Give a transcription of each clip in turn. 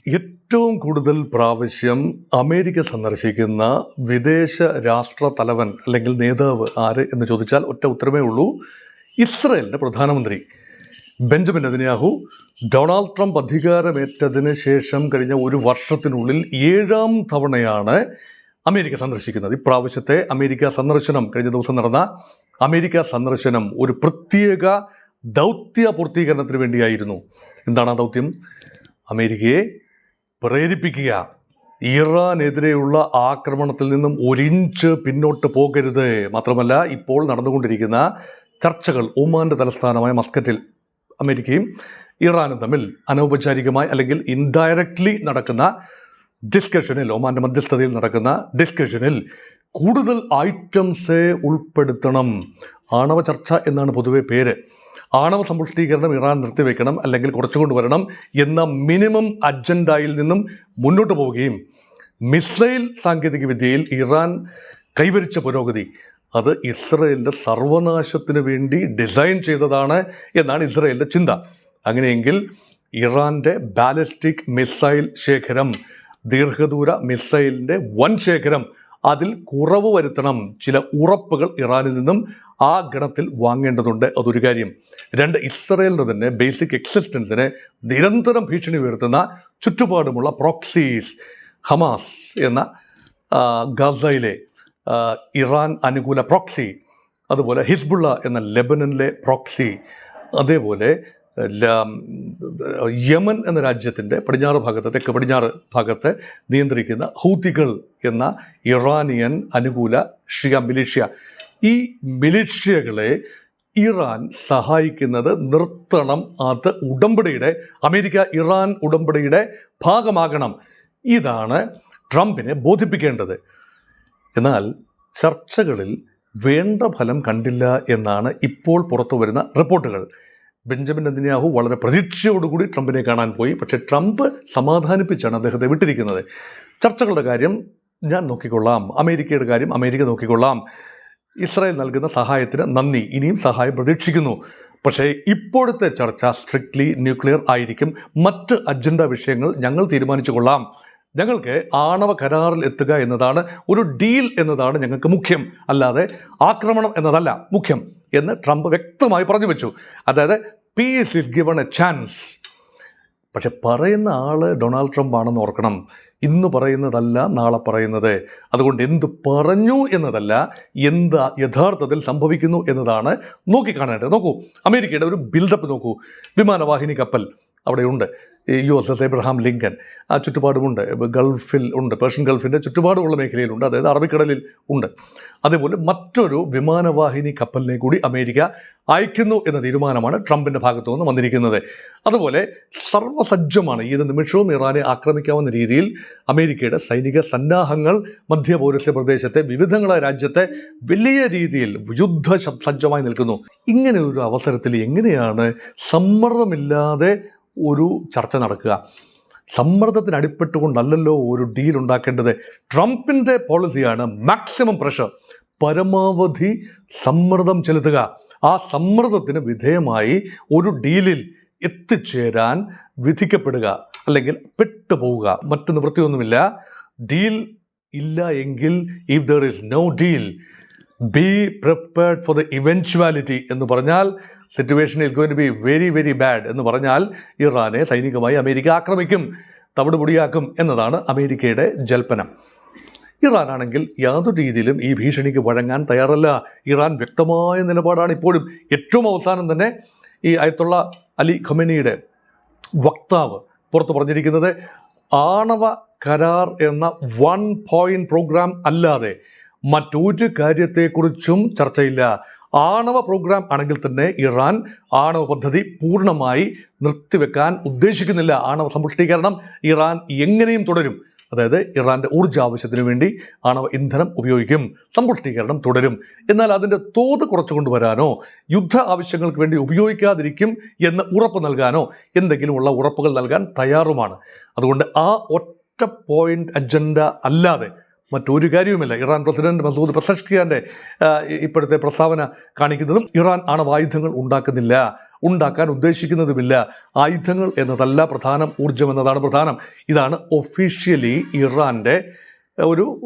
ഏറ്റവും കൂടുതൽ പ്രാവശ്യം അമേരിക്ക സന്ദർശിക്കുന്ന വിദേശ രാഷ്ട്ര തലവൻ അല്ലെങ്കിൽ നേതാവ് ആര് എന്ന് ചോദിച്ചാൽ ഒറ്റ ഉത്തരമേ ഉള്ളൂ. ഇസ്രയേലിൻ്റെ പ്രധാനമന്ത്രി ബെഞ്ചമിൻ നെതന്യാഹു. ഡൊണാൾഡ് ട്രംപ് അധികാരമേറ്റതിന് ശേഷം കഴിഞ്ഞ ഒരു വർഷത്തിനുള്ളിൽ 7ാം തവണയാണ് അമേരിക്ക സന്ദർശിക്കുന്നത്. ഇപ്രാവശ്യത്തെ അമേരിക്ക സന്ദർശനം, കഴിഞ്ഞ ദിവസം നടന്ന അമേരിക്ക സന്ദർശനം ഒരു പ്രത്യേക ദൗത്യ പൂർത്തീകരണത്തിന് വേണ്ടിയായിരുന്നു. എന്താണ് ആ ദൗത്യം? അമേരിക്കയെ പ്രേരിപ്പിക്കുക, ഇറാനെതിരെയുള്ള ആക്രമണത്തിൽ നിന്നും ഒരിഞ്ച് പിന്നോട്ട് പോകരുത്. മാത്രമല്ല, ഇപ്പോൾ നടന്നുകൊണ്ടിരിക്കുന്ന ചർച്ചകൾ ഒമാൻ്റെ തലസ്ഥാനമായ മസ്കറ്റിൽ അമേരിക്കയും ഇറാനും തമ്മിൽ അനൗപചാരികമായി അല്ലെങ്കിൽ ഇൻഡയറക്ട്ലി നടക്കുന്ന ഡിസ്കഷനിൽ, ഒമാൻ്റെ മധ്യസ്ഥതയിൽ നടക്കുന്ന ഡിസ്കഷനിൽ കൂടുതൽ ഐറ്റംസ് ഉൾപ്പെടുത്തണം. ആണവ ചർച്ച എന്നാണ് പൊതുവെ പേര്. ആണവ സമ്പുഷ്ടീകരണം ഇറാൻ നിർത്തിവെക്കണം അല്ലെങ്കിൽ കുറച്ചുകൊണ്ട് വരണം എന്ന മിനിമം അജണ്ടയിൽ നിന്നും മുന്നോട്ട് പോവുകയും മിസൈൽ സാങ്കേതികവിദ്യയിൽ ഇറാൻ കൈവരിച്ച പുരോഗതി അത് ഇസ്രയേലിൻ്റെ സർവനാശത്തിന് വേണ്ടി ഡിസൈൻ ചെയ്തതാണ് എന്നാണ് ഇസ്രയേലിൻ്റെ ചിന്ത. അങ്ങനെയെങ്കിൽ ഇറാൻ്റെ ബാലിസ്റ്റിക് മിസൈൽ ശേഖരം, ദീർഘദൂര മിസൈലിൻ്റെ വൻ ശേഖരം, അതിൽ കുറവ് വരുത്തണം. ചില ഉറപ്പുകൾ ഇറാനിൽ നിന്നും ആ ഗണത്തിൽ വാങ്ങേണ്ടതുണ്ട്. അതൊരു കാര്യം. 2, ഇസ്രയേലിൻ്റെ തന്നെ ബേസിക് എക്സിസ്റ്റൻസിന് നിരന്തരം ഭീഷണി ഉയർത്തുന്ന ചുറ്റുപാടുമുള്ള പ്രോക്സീസ്, ഹമാസ് എന്ന ഗസയിലെ ഇറാൻ അനുകൂല പ്രോക്സി, അതുപോലെ ഹിസ്ബുള്ള എന്ന ലെബനനിലെ പ്രോക്സി, അതേപോലെ യമൻ എന്ന രാജ്യത്തിൻ്റെ പടിഞ്ഞാറ് ഭാഗത്ത്, തെക്ക് പടിഞ്ഞാറ് ഭാഗത്ത് നിയന്ത്രിക്കുന്ന ഹൂത്തികൾ എന്ന ഇറാനിയൻ അനുകൂല ഷിയ മിലിഷ്യ. ഈ മിലിഷ്യകളെ ഇറാൻ സഹായിക്കുന്നത് നിർത്തണം. അത് ഉടമ്പടിയുടെ, അമേരിക്ക ഇറാൻ ഉടമ്പടിയുടെ ഭാഗമാകണം. ഇതാണ് ട്രംപിനെ ബോധിപ്പിക്കേണ്ടത്. എന്നാൽ ചർച്ചകളിൽ വേണ്ട ഫലം കണ്ടില്ല എന്നാണ് ഇപ്പോൾ പുറത്തു വരുന്ന റിപ്പോർട്ടുകൾ. ബെഞ്ചമിൻ നെതന്യാഹു വളരെ പ്രതീക്ഷയോടുകൂടി ട്രംപിനെ കാണാൻ പോയി. പക്ഷേ ട്രംപ് സമാധാനിപ്പിച്ചാണ് അദ്ദേഹത്തെ വിട്ടിരിക്കുന്നത്. ചർച്ചകളുടെ കാര്യം ഞാൻ നോക്കിക്കൊള്ളാം, അമേരിക്കയുടെ കാര്യം അമേരിക്ക നോക്കിക്കൊള്ളാം, ഇസ്രായേൽ നൽകുന്ന സഹായത്തിന് നന്ദി, ഇനിയും സഹായം പ്രതീക്ഷിക്കുന്നു. പക്ഷേ ഇപ്പോഴത്തെ ചർച്ച സ്ട്രിക്ട്ലി ന്യൂക്ലിയർ ആയിരിക്കും. മറ്റ് അജണ്ട വിഷയങ്ങൾ ഞങ്ങൾ തീരുമാനിച്ചു കൊള്ളാം. ഞങ്ങൾക്ക് ആണവ കരാറിൽ എത്തുക എന്നതാണ്, ഒരു ഡീൽ എന്നതാണ് ഞങ്ങൾക്ക് മുഖ്യം, അല്ലാതെ ആക്രമണം എന്നതല്ല മുഖ്യം എന്ന് ട്രംപ് വ്യക്തമായി പറഞ്ഞു വെച്ചു. അതായത് peace is given a chance. പക്ഷെ പറയുന്ന ആൾ ഡൊണാൾഡ് ട്രംപ് ആണെന്ന് ഓർക്കണം. ഇന്ന് പറയുന്നതല്ല നാളെ പറയുന്നത്. അതുകൊണ്ട് എന്ത് പറഞ്ഞു എന്നതല്ല, എന്ത് യഥാർത്ഥത്തിൽ സംഭവിക്കുന്നു എന്നതാണ് നോക്കിക്കാണേണ്ടത്. നോക്കൂ, അമേരിക്കയുടെ ഒരു ബിൽഡപ്പ് നോക്കൂ. വിമാനവാഹിനി കപ്പൽ അവിടെയുണ്ട്, USS എബ്രഹാം ലിങ്കൻ, ആ ചുറ്റുപാടുമുണ്ട്, ഗൾഫിൽ ഉണ്ട്, പേർഷ്യൻ ഗൾഫിൻ്റെ ചുറ്റുപാടുമുള്ള മേഖലയിലുണ്ട്, അതായത് അറബിക്കടലിൽ ഉണ്ട്. അതേപോലെ മറ്റൊരു വിമാനവാഹിനി കപ്പലിനെ കൂടി അമേരിക്ക അയക്കുന്നു എന്ന തീരുമാനമാണ് ട്രംപിൻ്റെ ഭാഗത്തു നിന്ന് വന്നിരിക്കുന്നത്. അതുപോലെ സർവ്വസജ്ജമാണ്, ഏത് നിമിഷവും ഇറാനെ ആക്രമിക്കാവുന്ന രീതിയിൽ അമേരിക്കയുടെ സൈനിക സന്നാഹങ്ങൾ മധ്യ പൗരസ്ത്യ പ്രദേശത്തെ വിവിധങ്ങളായ രാജ്യത്തെ വലിയ രീതിയിൽ യുദ്ധസജ്ജമായി നിൽക്കുന്നു. ഇങ്ങനെ ഒരു അവസരത്തിൽ എങ്ങനെയാണ് സമ്മർദ്ദമില്ലാതെ ഒരു ചർച്ച നടക്കുക? സമ്മർദ്ദത്തിന് അടിപ്പെട്ടുകൊണ്ടല്ലല്ലോ ഒരു ഡീൽ ഉണ്ടാക്കേണ്ടത്. ട്രംപിൻ്റെ പോളിസിയാണ് മാക്സിമം പ്രഷർ, പരമാവധി സമ്മർദ്ദം ചെലുത്തുക. ആ സമ്മർദ്ദത്തിന് വിധേയമായി ഒരു ഡീലിൽ എത്തിച്ചേരാൻ വിധിക്കപ്പെടുക, അല്ലെങ്കിൽ പെട്ടുപോവുക. മറ്റു നിവൃത്തിയൊന്നുമില്ല. ഡീൽ ഇല്ല എങ്കിൽ, if there is no deal, be prepared for the eventuality എന്ന് പറഞ്ഞാൽ, situation is going to be very very bad എന്ന് പറഞ്ഞാൽ ഇറാനെ സൈനികമായി അമേരിക്ക ആക്രമിക്കും, തവിടുപൊടിയാക്കും എന്നതാണ് അമേരിക്കയുടെ ജൽപ്പനം. ഇറാനാണെങ്കിൽ യാതൊരു രീതിയിലും ഈ ഭീഷണിക്ക് വഴങ്ങാൻ തയ്യാറല്ല. ഇറാൻ വ്യക്തമായ നിലപാടാണ് ഇപ്പോഴും. ഏറ്റവും അവസാനം തന്നെ ഈ അയത്തുള്ള അലി ഖമേനിയുടെ വക്താവ് പുറത്തു പറഞ്ഞിരിക്കുന്നത്, ആണവ കരാർ എന്ന 1 പോയിന്റ് പ്രോഗ്രാം അല്ലാതെ മറ്റൊരു കാര്യത്തെക്കുറിച്ചും ചർച്ചയില്ല. ആണവ പ്രോഗ്രാം ആണെങ്കിൽ തന്നെ ഇറാൻ ആണവ പദ്ധതി പൂർണ്ണമായി നിർത്തിവെക്കാൻ ഉദ്ദേശിക്കുന്നില്ല. ആണവ സമ്പുഷ്ടീകരണം ഇറാൻ എങ്ങനെയും തുടരും. അതായത് ഇറാൻ്റെ ഊർജ്ജ ആവശ്യത്തിന് വേണ്ടി ആണവ ഇന്ധനം ഉപയോഗിക്കും, സമ്പുഷ്ടീകരണം തുടരും. എന്നാൽ അതിൻ്റെ തോത് കുറച്ചു കൊണ്ടുവരാനോ യുദ്ധ ആവശ്യങ്ങൾക്ക് വേണ്ടി ഉപയോഗിക്കാതിരിക്കും എന്ന് ഉറപ്പ് നൽകാനോ എന്തെങ്കിലുമുള്ള ഉറപ്പുകൾ നൽകാൻ തയ്യാറുമാണ്. അതുകൊണ്ട് ആ ഒറ്റ പോയിന്റ് അജണ്ട അല്ലാതെ മറ്റൊരു കാര്യവുമില്ല. ഇറാൻ പ്രസിഡന്റ് മസൂദ് പെസഷ്കിയാൻ്റെ ഇപ്പോഴത്തെ പ്രസ്താവന കാണിക്കുന്നതും ഇറാൻ ആണവായുധങ്ങൾ ഉണ്ടാക്കുന്നില്ല, ഉണ്ടാക്കാൻ ഉദ്ദേശിക്കുന്നതുമില്ല. ആയുധങ്ങൾ എന്നതല്ല പ്രധാനം, ഊർജ്ജം എന്നതാണ് പ്രധാനം. ഇതാണ് ഒഫീഷ്യലി ഇറാൻ്റെ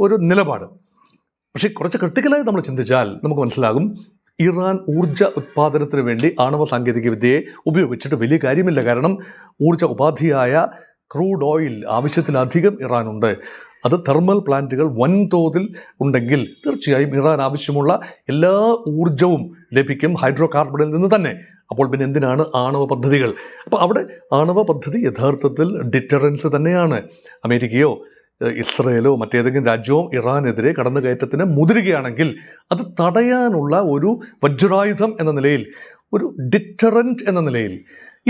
ഒരു നിലപാട്. പക്ഷേ കുറച്ച് ക്രിട്ടിക്കലായി നമ്മൾ ചിന്തിച്ചാൽ നമുക്ക് മനസ്സിലാകും, ഇറാൻ ഊർജ്ജ ഉത്പാദനത്തിന് വേണ്ടി ആണവ സാങ്കേതിക വിദ്യയെ ഉപയോഗിച്ചിട്ട് വലിയ കാര്യമില്ല. കാരണം ഊർജ്ജ ഉപാധിയായ ക്രൂഡ് ഓയിൽ ആവശ്യത്തിലധികം ഇറാനുണ്ട്. അത് തെർമൽ പ്ലാന്റുകൾ വൻതോതിൽ ഉണ്ടെങ്കിൽ തീർച്ചയായും ഇറാൻ ആവശ്യമുള്ള എല്ലാ ഊർജ്ജവും ലഭിക്കും ഹൈഡ്രോ കാർബണിൽ നിന്ന് തന്നെ. അപ്പോൾ പിന്നെ എന്തിനാണ് ആണവ പദ്ധതികൾ? അപ്പോൾ അവിടെ ആണവ പദ്ധതി യഥാർത്ഥത്തിൽ ഡിറ്ററൻസ് തന്നെയാണ്. അമേരിക്കയോ ഇസ്രയേലോ മറ്റേതെങ്കിലും രാജ്യവും ഇറാനെതിരെ കടന്നുകയറ്റത്തിന് മുതിരുകയാണെങ്കിൽ അത് തടയാനുള്ള ഒരു വജ്രായുധം എന്ന നിലയിൽ, ഒരു ഡിറ്ററൻറ്റ് എന്ന നിലയിൽ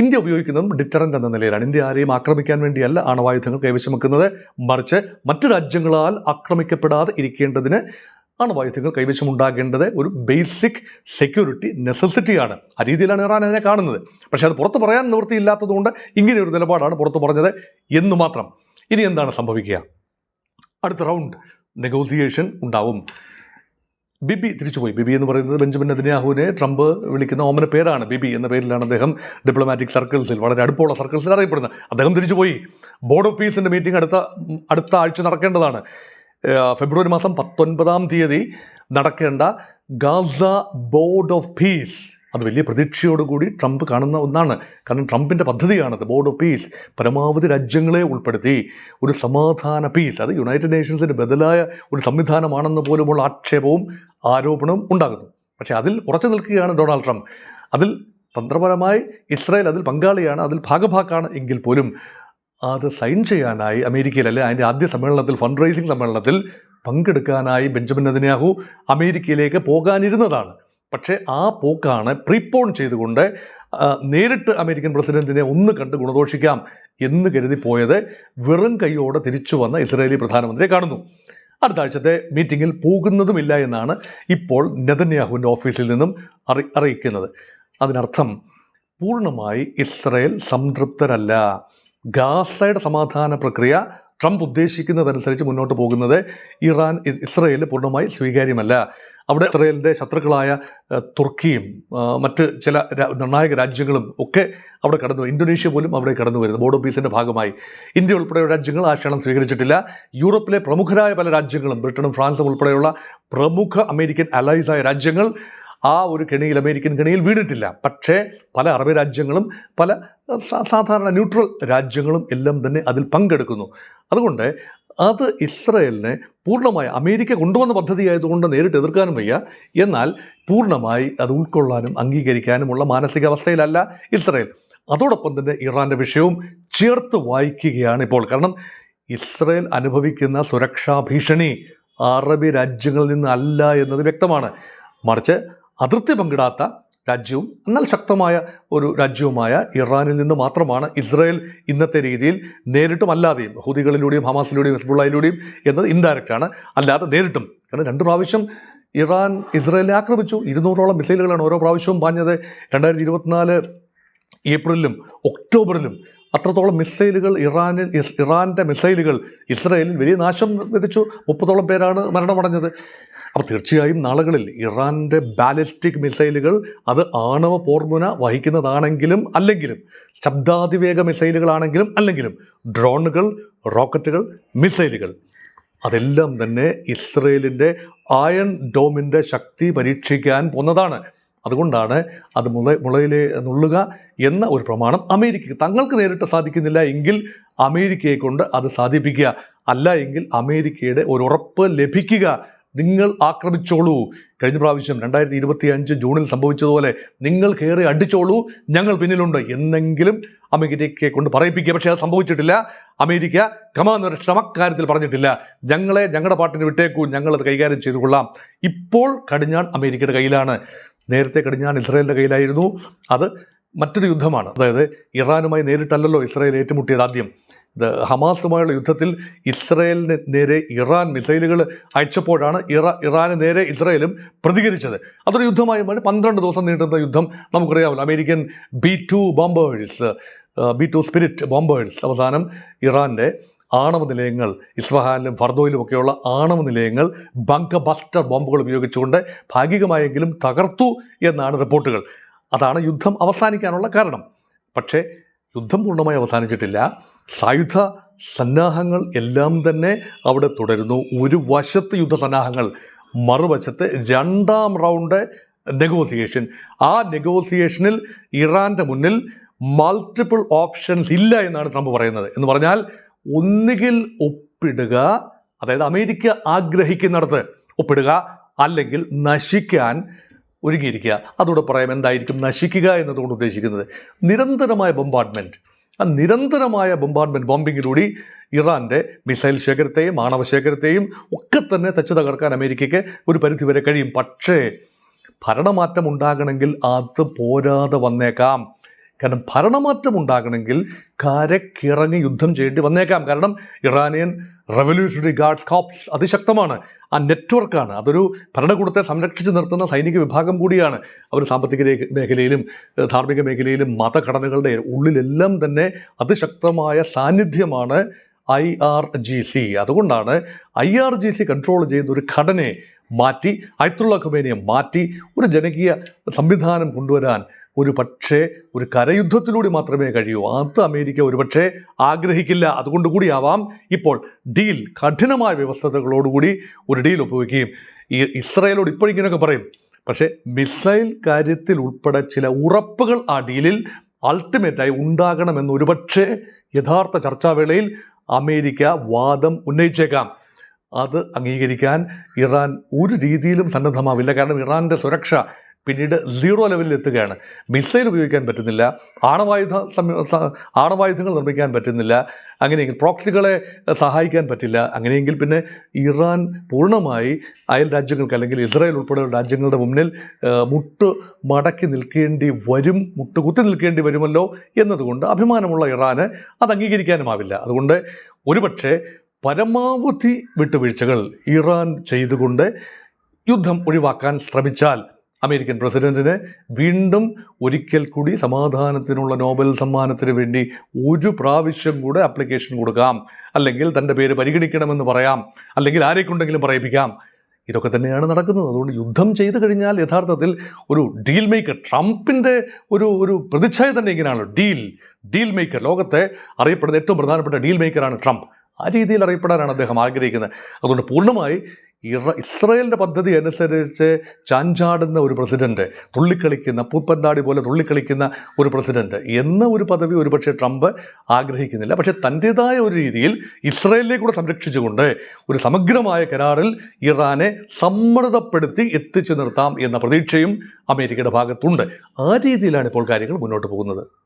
ഇന്ത്യ ഉപയോഗിക്കുന്നതും ഡിറ്ററൻറ്റ് എന്ന നിലയിലാണ്. ഇന്ത്യ ആരെയും ആക്രമിക്കാൻ വേണ്ടിയല്ല ആണവായുധങ്ങൾ കൈവശം വെക്കുന്നത്, മറിച്ച് മറ്റു രാജ്യങ്ങളാൽ ആക്രമിക്കപ്പെടാതെ ഇരിക്കേണ്ടതിന് ആണവായുധങ്ങൾ കൈവശമുണ്ടാകേണ്ടത് ഒരു ബേസിക് സെക്യൂരിറ്റി നെസസിറ്റിയാണ്. ആ രീതിയിലാണ് ഇറാൻ അതിനെ കാണുന്നത്. പക്ഷേ അത് പുറത്ത് പറയാൻ നിവൃത്തിയില്ലാത്തതുകൊണ്ട് ഇങ്ങനെയൊരു നിലപാടാണ് പുറത്ത് പറഞ്ഞത് എന്ന് മാത്രം. ഇനി എന്താണ് സംഭവിക്കുക? അടുത്ത റൗണ്ട് നെഗോസിയേഷൻ ഉണ്ടാവും. ബിബി തിരിച്ചുപോയി. ബിബി എന്ന് പറയുന്നത് ബെഞ്ചമിൻ നെതന്യാഹുവിനെ ട്രംപ് വിളിക്കുന്ന ഓമന പേരാണ്. ബിബി എന്ന പേരിലാണ് അദ്ദേഹം ഡിപ്ലോമാറ്റിക് സർക്കിൾസിൽ, വളരെ അടുപ്പമുള്ള സർക്കിൾസിൽ അറിയപ്പെടുന്നത്. അദ്ദേഹം തിരിച്ചുപോയി. ബോർഡ് ഓഫ് പീസിൻ്റെ മീറ്റിംഗ് അടുത്ത ആഴ്ച നടക്കേണ്ടതാണ്. ഫെബ്രുവരി മാസം 19 നടക്കേണ്ട ഗാസ ബോർഡ് ഓഫ് പീസ്, അത് വലിയ പ്രതീക്ഷയോടുകൂടി ട്രംപ് കാണുന്ന ഒന്നാണ്. കാരണം ട്രംപിൻ്റെ പദ്ധതിയാണത്. ബോർഡ് ഓഫ് പീസ് പരമാവധി രാജ്യങ്ങളെ ഉൾപ്പെടുത്തി ഒരു സമാധാന പീസ്, അത് യുണൈറ്റഡ് നേഷൻസിൻ്റെ ബദലായ ഒരു സംവിധാനമാണെന്ന് പോലുമുള്ള ആക്ഷേപവും ആരോപണവും ഉണ്ടാകുന്നു. പക്ഷേ അതിൽ ഉറച്ചു നിൽക്കുകയാണ് ഡൊണാൾഡ് ട്രംപ്. അതിൽ തന്ത്രപരമായി ഇസ്രായേൽ അതിൽ പങ്കാളിയാണ്, അതിൽ ഭാഗഭാക്കാണ് എങ്കിൽ പോലും അത് സൈൻ ചെയ്യാനായി അമേരിക്കയിലല്ലേ അതിൻ്റെ ആദ്യ സമ്മേളനത്തിൽ, ഫണ്ട് റൈസിംഗ് സമ്മേളനത്തിൽ പങ്കെടുക്കാനായി ബെഞ്ചമിൻ നെതന്യാഹു അമേരിക്കയിലേക്ക് പോകാനിരുന്നതാണ്. പക്ഷേ ആ പോക്കാണ് പ്രീപോൺ ചെയ്തുകൊണ്ട് നേരിട്ട് അമേരിക്കൻ പ്രസിഡന്റിനെ ഒന്ന് കണ്ട് ഗുണദോഷിക്കാം എന്ന് കരുതി പോയത്. വെറും കൈയോടെ തിരിച്ചു വന്ന ഇസ്രായേലി പ്രധാനമന്ത്രിയെ കാണുന്നു. അടുത്ത ആഴ്ചത്തെ മീറ്റിങ്ങിൽ പോകുന്നതുമില്ല എന്നാണ് ഇപ്പോൾ നെതന്യാഹുവിൻ്റെ ഓഫീസിൽ നിന്നും അറിയിക്കുന്നത്. അതിനർത്ഥം പൂർണ്ണമായി ഇസ്രായേൽ സംതൃപ്തരല്ല. ഗാസയുടെ സമാധാന പ്രക്രിയ ട്രംപ് ഉദ്ദേശിക്കുന്നതനുസരിച്ച് മുന്നോട്ട് പോകുന്നത് ഇസ്രായേൽ പൂർണ്ണമായി സ്വീകാര്യമല്ല. അവിടെ ഇസ്രായേലിൻ്റെ ശത്രുക്കളായ തുർക്കിയും മറ്റ് ചില നിർണായക രാജ്യങ്ങളും ഒക്കെ അവിടെ കടന്നു, ഇന്തോനേഷ്യ പോലും അവിടെ കടന്നു വരുന്നു ബോർഡ് ഓഫ് പീസിൻ്റെ ഭാഗമായി. ഇന്ത്യ ഉൾപ്പെടെയുള്ള രാജ്യങ്ങൾ ആ ക്ഷണം സ്വീകരിച്ചിട്ടില്ല. യൂറോപ്പിലെ പ്രമുഖരായ പല രാജ്യങ്ങളും, ബ്രിട്ടനും ഫ്രാൻസും ഉൾപ്പെടെയുള്ള പ്രമുഖ അമേരിക്കൻ അലൈസായ രാജ്യങ്ങൾ ആ ഒരു കെണിയിൽ, അമേരിക്കൻ കെണിയിൽ വീണിട്ടില്ല. പക്ഷേ പല അറബ് രാജ്യങ്ങളും പല സാധാരണ ന്യൂട്രൽ രാജ്യങ്ങളും എല്ലാം തന്നെ അതിൽ പങ്കെടുക്കുന്നു. അതുകൊണ്ട് അത് ഇസ്രായേലിനെ പൂർണ്ണമായി, അമേരിക്ക കൊണ്ടുവന്ന പദ്ധതി ആയതുകൊണ്ട് നേരിട്ട് എതിർക്കാനും വയ്യ, എന്നാൽ പൂർണ്ണമായി അത് ഉൾക്കൊള്ളാനും അംഗീകരിക്കാനുമുള്ള മാനസികാവസ്ഥയിലല്ല ഇസ്രായേൽ. അതോടൊപ്പം തന്നെ ഇറാൻ്റെ വിഷയവും ചേർത്ത് വായിക്കുകയാണ് ഇപ്പോൾ. കാരണം ഇസ്രായേൽ അനുഭവിക്കുന്ന സുരക്ഷാ ഭീഷണി അറബി രാജ്യങ്ങളിൽ നിന്ന് അല്ല എന്നത് വ്യക്തമാണ്. മറിച്ച് അതിർത്തി പങ്കിടാത്ത രാജ്യവും എന്നാൽ ശക്തമായ ഒരു രാജ്യവുമായ ഇറാനിൽ നിന്ന് മാത്രമാണ് ഇസ്രായേൽ ഇന്നത്തെ രീതിയിൽ നേരിട്ടും അല്ലാതെയും, ഹൂതികളിലൂടെയും ഹമാസിലൂടെയും ഹിസ്ബുള്ളയിലൂടെയും എന്നത് ഇൻഡയറക്റ്റാണ്, അല്ലാതെ നേരിട്ടും. കാരണം 2 പ്രാവശ്യം ഇറാൻ ഇസ്രായേലിനെ ആക്രമിച്ചു. 200ഓളം മിസൈലുകളാണ് ഓരോ പ്രാവശ്യവും പാഞ്ഞത്. 2024 ഏപ്രിലിലും ഒക്ടോബറിലും അത്രത്തോളം മിസൈലുകൾ ഇറാൻ്റെ മിസൈലുകൾ ഇസ്രായേലിൽ വലിയ നാശം വിതച്ചു. 30ഓളം പേരാണ് മരണമടഞ്ഞത്. അപ്പോൾ തീർച്ചയായും നാളുകളിൽ ഇറാൻ്റെ ബാലിസ്റ്റിക് മിസൈലുകൾ അത് ആണവ പോർമുന വഹിക്കുന്നതാണെങ്കിലും അല്ലെങ്കിലും, ശബ്ദാതിവേഗ മിസൈലുകളാണെങ്കിലും അല്ലെങ്കിലും, ഡ്രോണുകൾ, റോക്കറ്റുകൾ, മിസൈലുകൾ, അതെല്ലാം തന്നെ ഇസ്രായേലിൻ്റെ അയൺ ഡോമിൻ്റെ ശക്തി പരീക്ഷിക്കാൻ പോന്നതാണ്. അതുകൊണ്ടാണ് അത് മുളയിലെ നുള്ളുക എന്ന ഒരു പ്രമാണം അമേരിക്കയ്ക്ക് തങ്ങൾക്ക് നേരിട്ട് സാധിക്കുന്നില്ല എങ്കിൽ അമേരിക്കയെ കൊണ്ട് അത് സാധിപ്പിക്കുക, അല്ല എങ്കിൽ അമേരിക്കയുടെ ഒരു ഉറപ്പ് ലഭിക്കുക, നിങ്ങൾ ആക്രമിച്ചോളൂ. കഴിഞ്ഞ പ്രാവശ്യം 2025 ജൂണിൽ സംഭവിച്ചതുപോലെ നിങ്ങൾ കയറി അടിച്ചോളൂ, ഞങ്ങൾ പിന്നിലുണ്ട് എന്നെങ്കിലും അമേരിക്കയെ കൊണ്ട് പറയിപ്പിക്കുക. പക്ഷേ അത് സംഭവിച്ചിട്ടില്ല. അമേരിക്ക കമാന്നൊരു ശ്രമക്കാര്യത്തിൽ പറഞ്ഞിട്ടില്ല, ഞങ്ങളുടെ പാട്ടിന് വിട്ടേക്കൂ, ഞങ്ങളത് കൈകാര്യം ചെയ്തു കൊള്ളാം. ഇപ്പോൾ കടിഞ്ഞാൺ അമേരിക്കയുടെ കയ്യിലാണ്. നേരത്തെ കടിഞ്ഞാൺ ഇസ്രായേലിൻ്റെ കയ്യിലായിരുന്നു. അത് മറ്റൊരു യുദ്ധമാണ്. അതായത് ഇറാനുമായി നേരിട്ടല്ലല്ലോ ഇസ്രായേൽ ഏറ്റുമുട്ടിയത് ആദ്യം. ഹമാസുമായുള്ള യുദ്ധത്തിൽ ഇസ്രായേലിന് നേരെ ഇറാൻ മിസൈലുകൾ അയച്ചപ്പോഴാണ് ഇറാന് നേരെ ഇസ്രായേലും പ്രതികരിച്ചത്. അതൊരു യുദ്ധമായി 12 ദിവസം നീണ്ടുന്ന യുദ്ധം നമുക്കറിയാമല്ലോ. American B-2 bombers, B-2 spirit bombers അവസാനം ഇറാൻ്റെ ആണവ നിലയങ്ങൾ, ഇസ്ഫഹാനിലും ഫർദോയിലും ഒക്കെയുള്ള ആണവ നിലയങ്ങൾ ബങ്കർ ബസ്റ്റർ ബോംബുകൾ ഉപയോഗിച്ചുകൊണ്ട് ഭാഗികമായെങ്കിലും തകർത്തു എന്നാണ് റിപ്പോർട്ടുകൾ. അതാണ് യുദ്ധം അവസാനിക്കാനുള്ള കാരണം. പക്ഷേ യുദ്ധം പൂർണ്ണമായി അവസാനിച്ചിട്ടില്ല. സായുധ സന്നാഹങ്ങൾ എല്ലാം തന്നെ അവിടെ തുടരുന്നു. ഒരു വശത്ത് യുദ്ധസന്നാഹങ്ങൾ, മറുവശത്ത് രണ്ടാം റൗണ്ട് നെഗോസിയേഷൻ. ആ നെഗോസിയേഷനിൽ ഇറാൻ്റെ മുന്നിൽ മൾട്ടിപ്പിൾ ഓപ്ഷൻസ് ഇല്ല എന്നാണ് ട്രംപ് പറയുന്നത്. എന്ന് പറഞ്ഞാൽ ഒന്നുകിൽ ഒപ്പിടുക, അതായത് അമേരിക്ക ആഗ്രഹിക്കുന്നിടത്ത് ഒപ്പിടുക, അല്ലെങ്കിൽ നശിക്കാൻ ഒരുങ്ങിയിരിക്കുക. അതോടെ പറയാം എന്തായിരിക്കും നശിക്കുക എന്നതുകൊണ്ട് ഉദ്ദേശിക്കുന്നത്. നിരന്തരമായ ബോംബാർഡ്മെൻറ്റ്. ആ നിരന്തരമായ ബോംബിങ്ങിലൂടെ ഇറാൻ്റെ മിസൈൽ ശേഖരത്തെയും ആണവ ശേഖരത്തെയും ഒക്കെ തന്നെ തച്ചു തകർക്കാൻ അമേരിക്കയ്ക്ക് ഒരു പരിധിവരെ കഴിയും. പക്ഷേ ഭരണമാറ്റം ഉണ്ടാകണമെങ്കിൽ അത് പോരാതെ വന്നേക്കാം. കാരണം ഭരണമാറ്റം ഉണ്ടാകണമെങ്കിൽ കരക്കിറങ്ങി യുദ്ധം ചെയ്യേണ്ടി വന്നേക്കാം. കാരണം ഇറാനിയൻ റവല്യൂഷണറി ഗാർഡ് കോപ്സ് അതിശക്തമാണ്. ആ നെറ്റ്വർക്കാണ്. അതൊരു ഭരണകൂടത്തെ സംരക്ഷിച്ച് നിർത്തുന്ന സൈനിക വിഭാഗം കൂടിയാണ്. അവർ സാമ്പത്തിക മേഖലയിലും ധാർമ്മിക മേഖലയിലും മതഘടനകളുടെ ഉള്ളിലെല്ലാം തന്നെ അതിശക്തമായ സാന്നിധ്യമാണ് IRGC. അതുകൊണ്ടാണ് IRGC കൺട്രോൾ ചെയ്യുന്ന ഒരു ഘടനയെ മാറ്റി, അയത്തുള്ള ഖൊമേനിയെ മാറ്റി ഒരു ജനകീയ സംവിധാനം കൊണ്ടുവരാൻ ഒരു കരയുദ്ധത്തിലൂടെ മാത്രമേ കഴിയൂ. അത് അമേരിക്ക ഒരുപക്ഷെ ആഗ്രഹിക്കില്ല. അതുകൊണ്ടുകൂടിയാവാം ഇപ്പോൾ ഡീൽ, കഠിനമായ വ്യവസ്ഥകളോടുകൂടി ഒരു ഡീൽ ഒപ്പുവെക്കുകയും ഇസ്രായേലോട് ഇപ്പോഴിങ്ങനെയൊക്കെ പറയും. പക്ഷേ മിസൈൽ കാര്യത്തിൽ ഉൾപ്പെടെ ചില ഉറപ്പുകൾ ആ ഡീലിൽ അൾട്ടിമേറ്റായി ഉണ്ടാകണമെന്ന് ഒരുപക്ഷെ യഥാർത്ഥ ചർച്ചാവേളയിൽ അമേരിക്ക വാദം ഉന്നയിച്ചേക്കാം. അത് അംഗീകരിക്കാൻ ഇറാൻ ഒരു രീതിയിലും സന്നദ്ധമാവില്ല. കാരണം ഇറാൻ്റെ സുരക്ഷ പിന്നീട് 0 ലെവലിൽ എത്തുകയാണ്. മിസൈൽ ഉപയോഗിക്കാൻ പറ്റുന്നില്ല, ആണവായുധങ്ങൾ നിർമ്മിക്കാൻ പറ്റുന്നില്ല, അങ്ങനെയെങ്കിൽ പ്രോക്സികളെ സഹായിക്കാൻ പറ്റില്ല. അങ്ങനെയെങ്കിൽ പിന്നെ ഇറാൻ പൂർണ്ണമായി അയൽ രാജ്യങ്ങൾക്ക് അല്ലെങ്കിൽ ഇസ്രായേൽ ഉൾപ്പെടെയുള്ള രാജ്യങ്ങളുടെ മുന്നിൽ മുട്ടുകുത്തി നിൽക്കേണ്ടി വരുമല്ലോ എന്നതുകൊണ്ട് അഭിമാനമുള്ള ഇറാന് അത് അംഗീകരിക്കാനുമാവില്ല. അതുകൊണ്ട് ഒരുപക്ഷെ പരമാവധി വിട്ടുവീഴ്ചകൾ ഇറാൻ ചെയ്തുകൊണ്ട് യുദ്ധം ഒഴിവാക്കാൻ ശ്രമിച്ചാൽ അമേരിക്കൻ പ്രസിഡന്റിന് വീണ്ടും ഒരിക്കൽ കൂടി സമാധാനത്തിനുള്ള നോബൽ സമ്മാനത്തിന് വേണ്ടി ഒരു പ്രാവശ്യം കൂടെ ആപ്ലിക്കേഷൻ കൊടുക്കാം, അല്ലെങ്കിൽ തൻ്റെ പേര് പരിഗണിക്കണമെന്ന് പറയാം, അല്ലെങ്കിൽ ആരെക്കൊണ്ടെങ്കിലും പറയിപ്പിക്കാം. ഇതൊക്കെ തന്നെയാണ് നടക്കുന്നത്. അതുകൊണ്ട് യുദ്ധം ചെയ്തു കഴിഞ്ഞാൽ യഥാർത്ഥത്തിൽ ഒരു ഡീൽ മേക്കർ, ട്രംപിൻ്റെ ഒരു പ്രതിച്ഛായ തന്നെ ഇങ്ങനെയാണല്ലോ, ഡീൽ മേക്കർ. ലോകത്തെ അറിയപ്പെടുന്ന ഏറ്റവും പ്രധാനപ്പെട്ട ഡീൽ മേക്കറാണ് ട്രംപ്. ആ രീതിയിൽ അറിയപ്പെടാനാണ് അദ്ദേഹം ആഗ്രഹിക്കുന്നത്. അതുകൊണ്ട് പൂർണ്ണമായി ഇസ്രായേലിൻ്റെ പദ്ധതി അനുസരിച്ച് ചാഞ്ചാടുന്ന ഒരു പ്രസിഡന്റ്, തുള്ളിക്കളിക്കുന്ന പൂപ്പന്താടി പോലെ തുള്ളിക്കളിക്കുന്ന ഒരു പ്രസിഡന്റ് എന്ന ഒരു പദവി ഒരുപക്ഷെ ട്രംപ് ആഗ്രഹിക്കുന്നില്ല. പക്ഷേ തൻ്റേതായ ഒരു രീതിയിൽ ഇസ്രായേലിനെ കൂടെ സംരക്ഷിച്ചുകൊണ്ട് ഒരു സമഗ്രമായ കരാറിൽ ഇറാനെ സമ്മർദ്ദപ്പെടുത്തി എത്തിച്ചു നിർത്താം എന്ന പ്രതീക്ഷയും അമേരിക്കയുടെ ഭാഗത്തുണ്ട്. ആ രീതിയിലാണ് ഇപ്പോൾ കാര്യങ്ങൾ മുന്നോട്ട് പോകുന്നത്.